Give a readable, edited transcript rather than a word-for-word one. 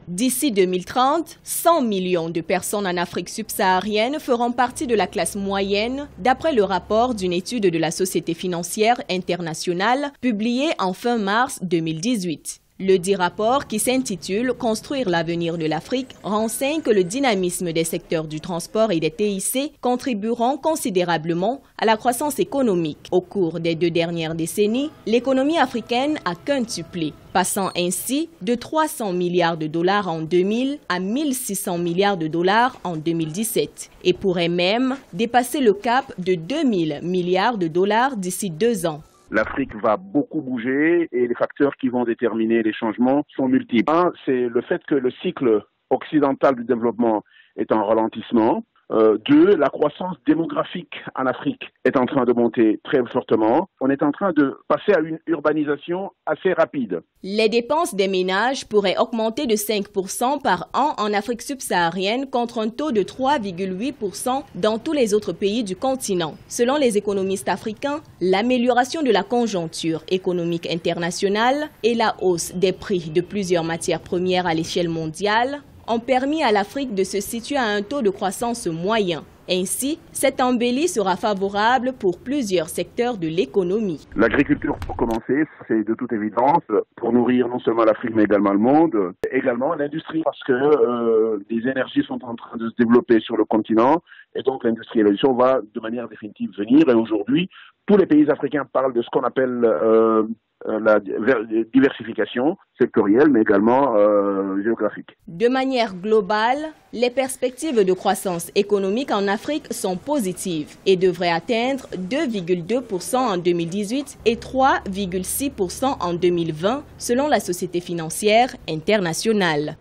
D'ici 2030, 100 millions de personnes en Afrique subsaharienne feront partie de la classe moyenne, d'après le rapport d'une étude de la Société financière internationale publié en fin mars 2018. Le dit rapport, qui s'intitule « Construire l'avenir de l'Afrique », renseigne que le dynamisme des secteurs du transport et des TIC contribueront considérablement à la croissance économique. Au cours des 2 dernières décennies, l'économie africaine a quintuplé, passant ainsi de 300 milliards de dollars en 2000 à 1600 milliards de dollars en 2017 et pourrait même dépasser le cap de 2000 milliards de dollars d'ici 2 ans. L'Afrique va beaucoup bouger et les facteurs qui vont déterminer les changements sont multiples. Un, c'est le fait que le cycle occidental du développement est en ralentissement. 2, la croissance démographique en Afrique est en train de monter très fortement. On est en train de passer à une urbanisation assez rapide. Les dépenses des ménages pourraient augmenter de 5% par an en Afrique subsaharienne contre un taux de 3,8% dans tous les autres pays du continent. Selon les économistes africains, l'amélioration de la conjoncture économique internationale et la hausse des prix de plusieurs matières premières à l'échelle mondiale ont permis à l'Afrique de se situer à un taux de croissance moyen. Ainsi, cette embellie sera favorable pour plusieurs secteurs de l'économie. L'agriculture, pour commencer, c'est de toute évidence pour nourrir non seulement l'Afrique mais également le monde. Également l'industrie, parce que les énergies sont en train de se développer sur le continent et donc l'industrialisation va de manière définitive venir. Et aujourd'hui, tous les pays africains parlent de ce qu'on appelle la diversification sectorielle, mais également géographique. De manière globale, les perspectives de croissance économique en Afrique sont positives et devraient atteindre 2,2% en 2018 et 3,6% en 2020, selon la Société financière internationale.